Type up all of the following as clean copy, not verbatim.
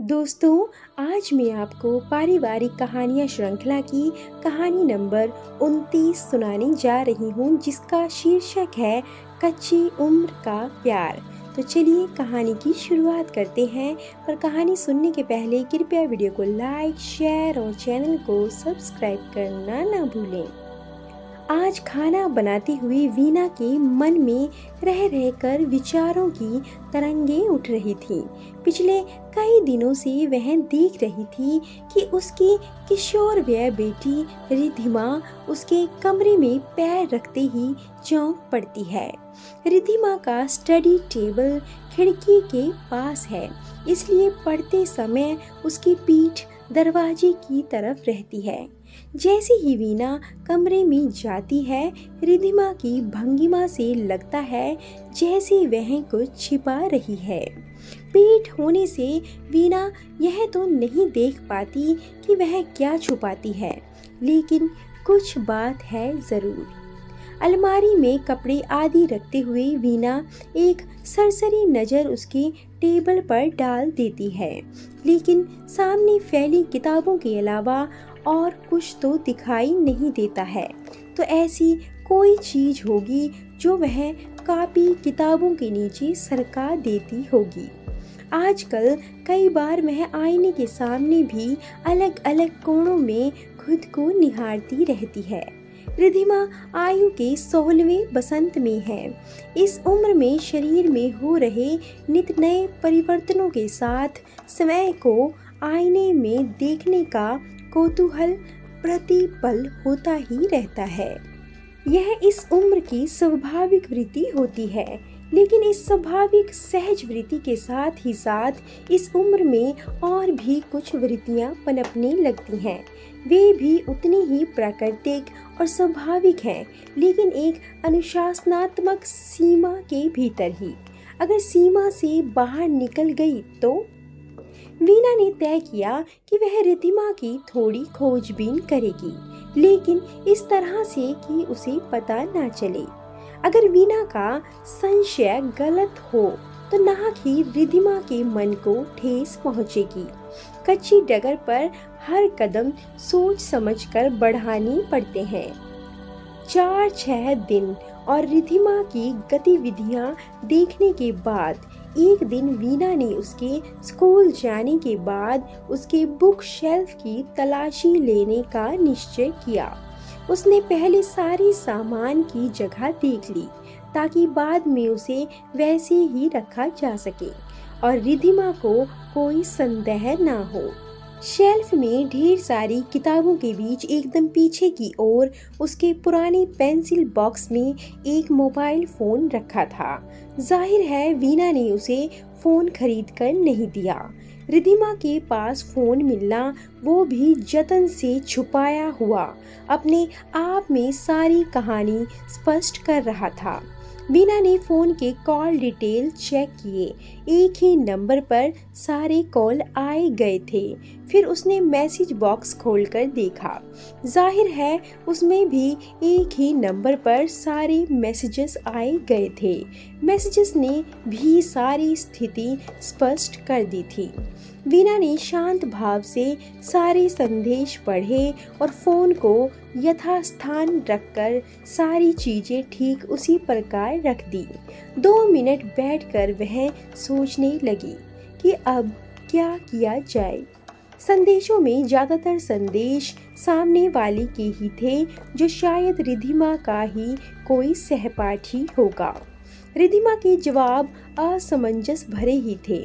दोस्तों, आज मैं आपको पारिवारिक कहानियाँ श्रृंखला की कहानी नंबर 29 सुनाने जा रही हूँ, जिसका शीर्षक है कच्ची उम्र का प्यार। तो चलिए कहानी की शुरुआत करते हैं। और कहानी सुनने के पहले कृपया वीडियो को लाइक, शेयर और चैनल को सब्सक्राइब करना ना भूलें। आज खाना बनाती हुई वीना के मन में रह रहकर विचारों की तरंगें उठ रही थीं। पिछले कई दिनों से वह देख रही थी कि उसकी किशोरवय बेटी रिद्धिमा उसके कमरे में पैर रखते ही चौंक पड़ती है। रिद्धिमा का स्टडी टेबल खिड़की के पास है, इसलिए पढ़ते समय उसकी पीठ दरवाजे की तरफ रहती है। जैसे ही वीना कमरे में जाती है, रिद्धिमा की भंगिमा से लगता है जैसे वह कुछ छिपा रही है। पीठ होने से वीना यह तो नहीं देख पाती कि वह क्या छुपाती है, लेकिन कुछ बात है जरूर। अलमारी में कपड़े आदि रखते हुए वीना एक सरसरी नज़र उसके टेबल पर डाल देती है, लेकिन सामने फैली किताबों के अलावा और कुछ तो दिखाई नहीं देता है। तो ऐसी कोई चीज़ होगी जो वह कॉपी किताबों के नीचे सरका देती होगी। आजकल कई बार वह आईने के सामने भी अलग अलग कोणों में खुद को निहारती रहती है। रिद्धिमा आयु के 16वें बसंत में है। इस उम्र में शरीर में हो रहे नित नए परिवर्तनों के साथ समय को आईने में देखने का कौतूहल प्रतिपल होता ही रहता है। यह इस उम्र की स्वाभाविक वृत्ति होती है, लेकिन इस स्वाभाविक सहज वृत्ति के साथ ही साथ इस उम्र में और भी कुछ वृत्तियां पनपने लगती हैं। वे भी उतनी ही प्राकृतिक और स्वाभाविक हैं, लेकिन एक अनुशासनात्मक सीमा के भीतर ही। अगर सीमा से बाहर निकल गई तो वीना ने तय किया कि वह रिद्धिमा की थोड़ी खोजबीन करेगी, लेकिन इस तरह से कि उसे पता ना चले। अगर वीना का संशय गलत हो तो नाहक ही रिद्धिमा के मन को ठेस पहुंचेगी। कच्ची डगर पर हर कदम सोच समझकर बढ़ानी पड़ते हैं। 4-6 दिन और रिद्धिमा की गतिविधियां देखने के बाद एक दिन वीना ने उसके स्कूल जाने के बाद उसके बुक शेल्फ की तलाशी लेने का निश्चय किया। उसने पहले सारे सामान की जगह देख ली, ताकि बाद में उसे वैसे ही रखा जा सके और रिद्धिमा को कोई संदेह ना हो। शेल्फ में ढेर सारी किताबों के बीच एकदम पीछे की ओर उसके पुराने पेंसिल बॉक्स में एक मोबाइल फ़ोन रखा था। जाहिर है वीना ने उसे फ़ोन खरीद कर नहीं दिया। रिद्धिमा के पास फ़ोन मिलना, वो भी जतन से छुपाया हुआ, अपने आप में सारी कहानी स्पष्ट कर रहा था। वीना ने फ़ोन के कॉल डिटेल चेक किए। एक ही नंबर पर सारे कॉल आए गए थे। फिर उसने मैसेज बॉक्स खोलकर देखा। जाहिर है उसमें भी एक ही नंबर पर सारे मैसेजेस आए गए थे। मैसेजेस ने भी सारी स्थिति स्पष्ट कर दी थी। वीना ने शांत भाव से सारे संदेश पढ़े और फ़ोन को यथास्थान रखकर सारी चीज़ें ठीक उसी प्रकार रख दी। 2 मिनट बैठकर वह सोचने लगी कि अब क्या किया जाए। संदेशों में ज़्यादातर संदेश सामने वाले के ही थे, जो शायद रिद्धिमा का ही कोई सहपाठी होगा। रिद्धिमा के जवाब असमंजस भरे ही थे।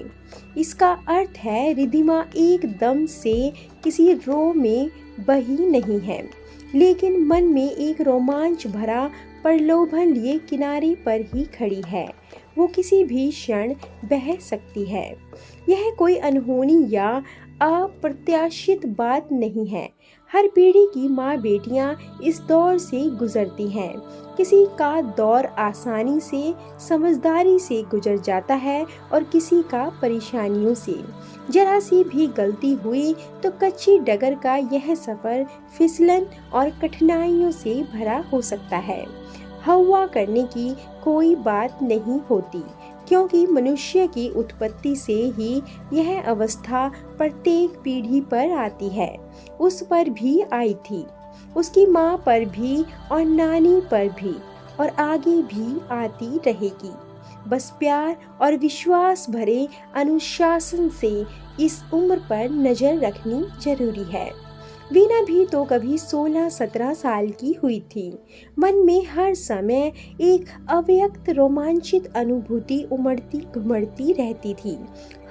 इसका अर्थ है रिद्धिमा एकदम से किसी रो में बही नहीं है, लेकिन मन में एक रोमांच भरा प्रलोभन लिए किनारे पर ही खड़ी है। वो किसी भी क्षण बह सकती है। यह कोई अनहोनी या अप्रत्याशित बात नहीं है। हर पीढ़ी की माँ बेटियाँ इस दौर से गुजरती हैं। किसी का दौर आसानी से, समझदारी से गुजर जाता है और किसी का परेशानियों से। जरा सी भी गलती हुई तो कच्ची डगर का यह सफ़र फिसलन और कठिनाइयों से भरा हो सकता है। हवा करने की कोई बात नहीं होती। क्योंकि मनुष्य की उत्पत्ति से ही यह अवस्था प्रत्येक पीढ़ी पर आती है। उस पर भी आई थी, उसकी माँ पर भी और नानी पर भी, और आगे भी आती रहेगी। बस प्यार और विश्वास भरे अनुशासन से इस उम्र पर नजर रखनी जरूरी है। वीना भी तो कभी 16-17 साल की हुई थी। मन में हर समय एक अव्यक्त रोमांचित अनुभूति उमड़ती घुमड़ती रहती थी।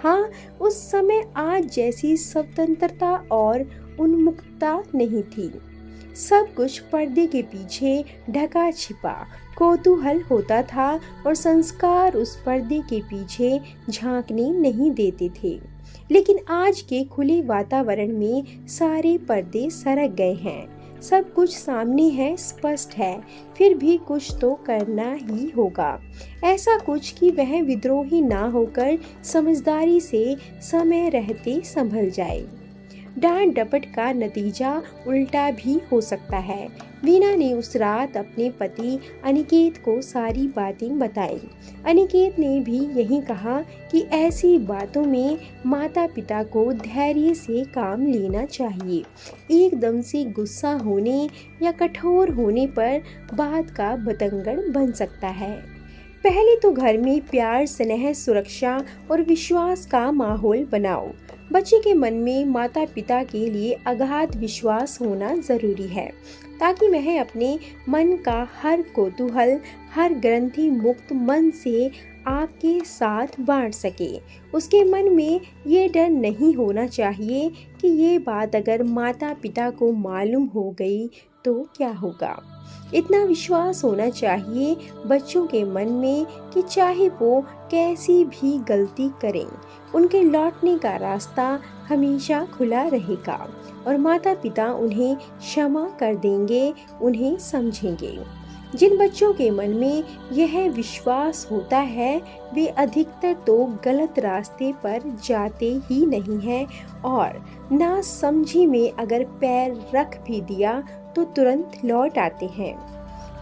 हाँ, उस समय आज जैसी स्वतंत्रता और उन्मुक्तता नहीं थी। सब कुछ पर्दे के पीछे ढका छिपा कौतूहल होता था और संस्कार उस पर्दे के पीछे झांकने नहीं देते थे। लेकिन आज के खुले वातावरण में सारे पर्दे सरक गए हैं। सब कुछ सामने है, स्पष्ट है, फिर भी कुछ तो करना ही होगा। ऐसा कुछ कि वह विद्रोही ना होकर समझदारी से समय रहते संभल जाए। डांट डपट का नतीजा उल्टा भी हो सकता है। वीना ने उस रात अपने पति अनिकेत को सारी बातें बताई। अनिकेत ने भी यही कहा कि ऐसी बातों में माता पिता को धैर्य से काम लेना चाहिए। एकदम से गुस्सा होने या कठोर होने पर बात का बतंगड़ बन सकता है। पहले तो घर में प्यार, स्नेह, सुरक्षा और विश्वास का माहौल बनाओ। बच्चे के मन में माता पिता के लिए अगाध विश्वास होना जरूरी है, ताकि वह अपने मन का हर कौतूहल, हर ग्रंथि मुक्त मन से आपके साथ बांट सके। उसके मन में ये डर नहीं होना चाहिए कि ये बात अगर माता पिता को मालूम हो गई तो क्या होगा। इतना विश्वास होना चाहिए बच्चों के मन में कि चाहे वो कैसी भी गलती करें, उनके लौटने का रास्ता हमेशा खुला रहेगा और माता पिता उन्हें क्षमा कर देंगे, उन्हें समझेंगे। जिन बच्चों के मन में यह विश्वास होता है वे अधिकतर तो गलत रास्ते पर जाते ही नहीं हैं और ना समझी में अगर पैर रख भी दिया तो तुरंत लौट आते हैं।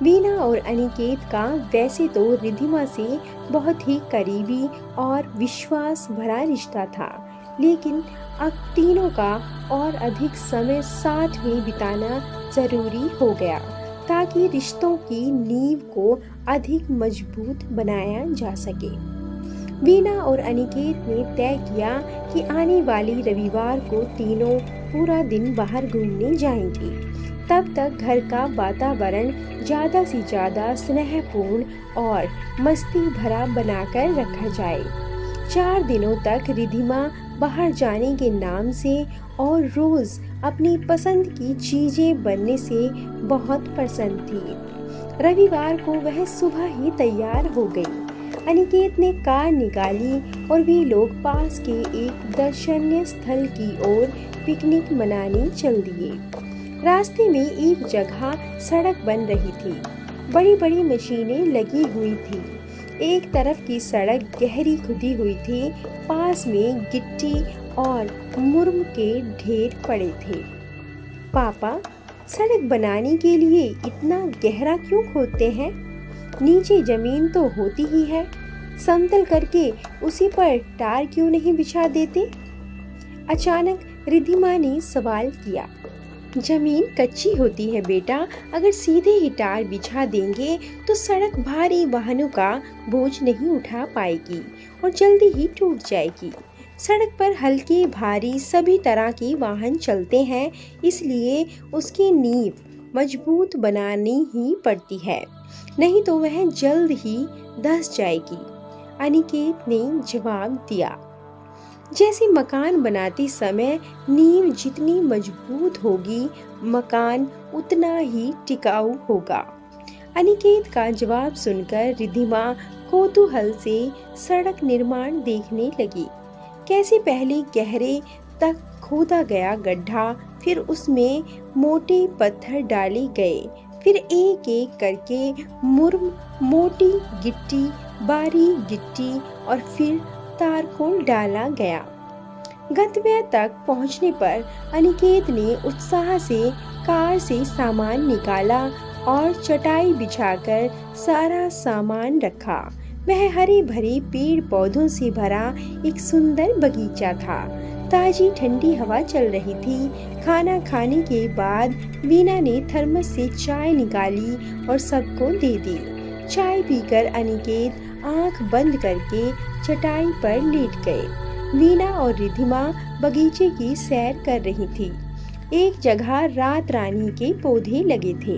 वीना और अनिकेत का वैसे तो रिधिमा से बहुत ही करीबी और विश्वास भरा रिश्ता था, लेकिन अब तीनों का और अधिक समय साथ में बिताना जरूरी हो गया ताकि रिश्तों की नींव को अधिक मजबूत बनाया जा सके। वीना और अनिकेत ने तय किया कि आने वाली रविवार को तीनों पूरा दिन बाहर घूमने जाएंगे। तब तक घर का वातावरण ज़्यादा से ज़्यादा स्नेहपूर्ण और मस्ती भरा बनाकर रखा जाए। 4 दिनों तक रिधिमा बाहर जाने के नाम से और रोज़ अपनी पसंद की चीज़ें बनने से बहुत प्रसन्न थी। रविवार को वह सुबह ही तैयार हो गई। अनिकेत ने कार निकाली और वे लोग पास के एक दर्शनीय स्थल की ओर पिकनिक मनाने चल दिए। रास्ते में एक जगह सड़क बन रही थी। बड़ी बड़ी मशीनें लगी हुई थी। एक तरफ की सड़क गहरी खुदी हुई थी। पास में गिट्टी और मुर्म के ढेर पड़े थे। पापा, सड़क बनाने के लिए इतना गहरा क्यों खोदते हैं? नीचे जमीन तो होती ही है, समतल करके उसी पर टार क्यों नहीं बिछा देते? अचानक रिधिमा ने सवाल किया। जमीन कच्ची होती है बेटा, अगर सीधे ही टार बिछा देंगे तो सड़क भारी वाहनों का बोझ नहीं उठा पाएगी और जल्दी ही टूट जाएगी। सड़क पर हल्के भारी सभी तरह के वाहन चलते हैं, इसलिए उसकी नींव मजबूत बनानी ही पड़ती है, नहीं तो वह जल्द ही धंस जाएगी। अनिकेत ने जवाब दिया। जैसे मकान बनाते समय नींव जितनी मजबूत होगी, मकान उतना ही टिकाऊ होगा। अनिकेत का जवाब सुनकर रिधिमा कौतूहल से सड़क निर्माण देखने लगी। कैसे पहले गहरे तक खोदा गया गड्ढा, फिर उसमें मोटे पत्थर डाले गए, फिर एक एक करके मुर्म, मोटी गिट्टी, बारीक गिट्टी और फिर तारकोल डाला गया। गंतव्य तक पहुंचने पर अनिकेत ने उत्साह से कार से सामान निकाला और चटाई बिछाकर सारा सामान रखा। वह हरे भरे पेड़ पौधों से भरा एक सुंदर बगीचा था। ताजी ठंडी हवा चल रही थी। खाना खाने के बाद वीना ने थर्मस से चाय निकाली और सबको दे दी। चाय पीकर अनिकेत आंख बंद करके चटाई पर लेट गए। वीना और रिधिमा बगीचे की सैर कर रही थी। एक जगह रात रानी के पौधे लगे थे।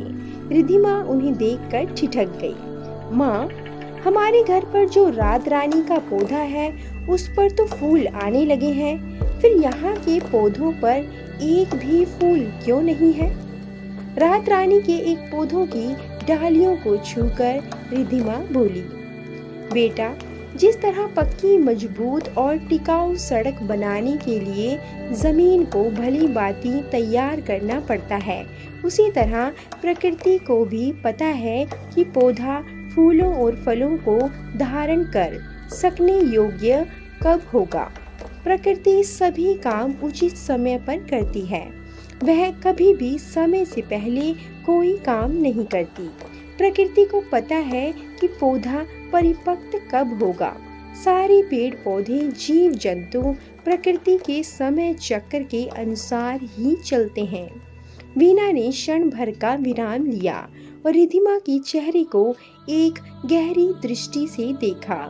रिधिमा उन्हें देखकर ठिठक गई। माँ, हमारे घर पर जो रात रानी का पौधा है उस पर तो फूल आने लगे हैं, फिर यहाँ के पौधों पर एक भी फूल क्यों नहीं है? रात रानी के एक पौधों की डालियों को छूकर रिधिमा बोली, बेटा, जिस तरह पक्की, मजबूत और टिकाऊ सड़क बनाने के लिए जमीन को भली भांति तैयार करना पड़ता है, उसी तरह प्रकृति को भी पता है कि पौधा फूलों और फलों को धारण कर सकने योग्य कब होगा। प्रकृति सभी काम उचित समय पर करती है। वह कभी भी समय से पहले कोई काम नहीं करती। प्रकृति को पता है कि पौधा परिपक्व कब होगा। सारे पेड़ पौधे, जीव जंतु प्रकृति के समय चक्र के अनुसार ही चलते हैं। वीना ने क्षण भर का विराम लिया और रिधिमा की चेहरे को एक गहरी दृष्टि से देखा।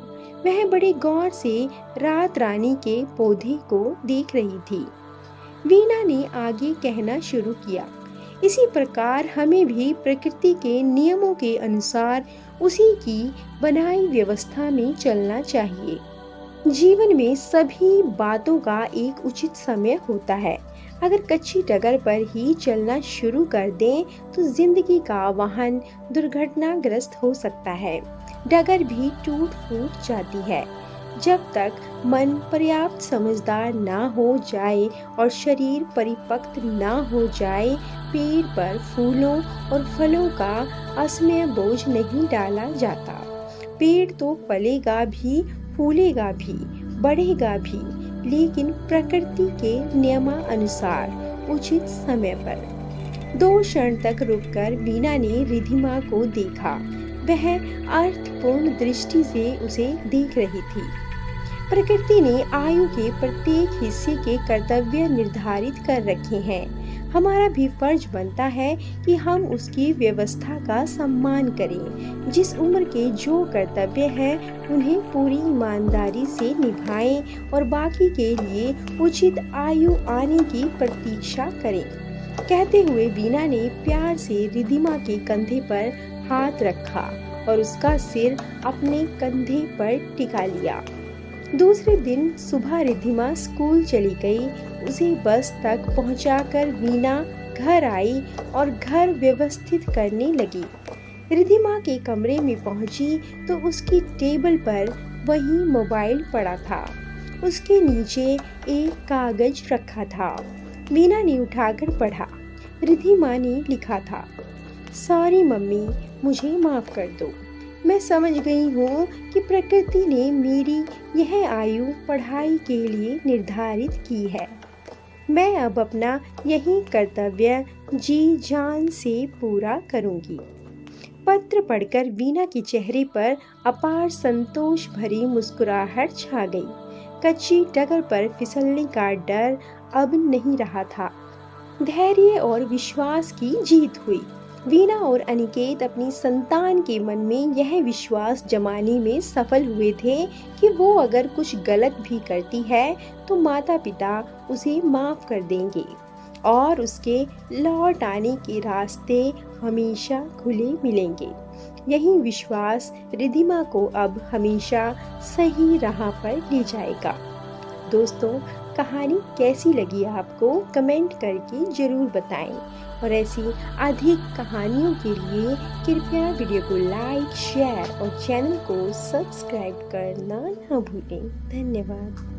वह बड़े गौर से रात रानी के पौधे को देख रही थी। वीना ने आगे कहना शुरू किया, इसी प्रकार हमें भी प्रकृति के नियमों के अनुसार उसी की बनाई व्यवस्था में चलना चाहिए। जीवन में सभी बातों का एक उचित समय होता है। अगर कच्ची डगर पर ही चलना शुरू कर दें तो जिंदगी का वाहन दुर्घटनाग्रस्त हो सकता है। डगर भी टूट फूट जाती है। जब तक मन पर्याप्त समझदार ना हो जाए और शरीर परिपक्व ना हो जाए, पेड़ पर फूलों और फलों का असमय बोझ नहीं डाला जाता। पेड़ तो पलेगा भी, फूलेगा भी, बढ़ेगा भी, लेकिन प्रकृति के नियमानुसार उचित समय पर। 2 क्षण तक रुककर वीना ने रिधिमा को देखा। वह अर्थपूर्ण दृष्टि से उसे देख रही थी। प्रकृति ने आयु के प्रत्येक हिस्से के कर्तव्य निर्धारित कर रखे हैं। हमारा भी फर्ज बनता है कि हम उसकी व्यवस्था का सम्मान करें। जिस उम्र के जो कर्तव्य हैं उन्हें पूरी ईमानदारी से निभाएं और बाकी के लिए उचित आयु आने की प्रतीक्षा करें। कहते हुए वीना ने प्यार से रिधिमा के कंधे पर हाथ रखा और उसका सिर अपने कंधे पर टिका लिया। दूसरे दिन सुबह रिधिमा स्कूल चली गई। उसे बस तक पहुंचाकर वीना घर आई और घर व्यवस्थित करने लगी। रिधिमा के कमरे में पहुंची तो उसकी टेबल पर वही मोबाइल पड़ा था। उसके नीचे एक कागज रखा था। वीना ने उठाकर पढ़ा। रिधिमा ने लिखा था, सॉरी मम्मी, मुझे माफ कर दो। मैं समझ गई हूँ कि प्रकृति ने मेरी यह आयु पढ़ाई के लिए निर्धारित की है। मैं अब अपना यही कर्तव्य जी जान से पूरा करूँगी। पत्र पढ़कर वीना के चेहरे पर अपार संतोष भरी मुस्कुराहट छा गई। कच्ची डगर पर फिसलने का डर अब नहीं रहा था। धैर्य और विश्वास की जीत हुई। वीना और अनिकेत अपनी संतान के मन में यह विश्वास जमाने में सफल हुए थे कि वो अगर कुछ गलत भी करती है तो माता पिता उसे माफ कर देंगे और उसके लौट आने के रास्ते हमेशा खुले मिलेंगे। यही विश्वास रिधिमा को अब हमेशा सही राह पर ले जाएगा। दोस्तों, कहानी कैसी लगी आपको कमेंट करके ज़रूर बताएं और ऐसी अधिक कहानियों के लिए कृपया वीडियो को लाइक, शेयर और चैनल को सब्सक्राइब करना न भूलें। धन्यवाद।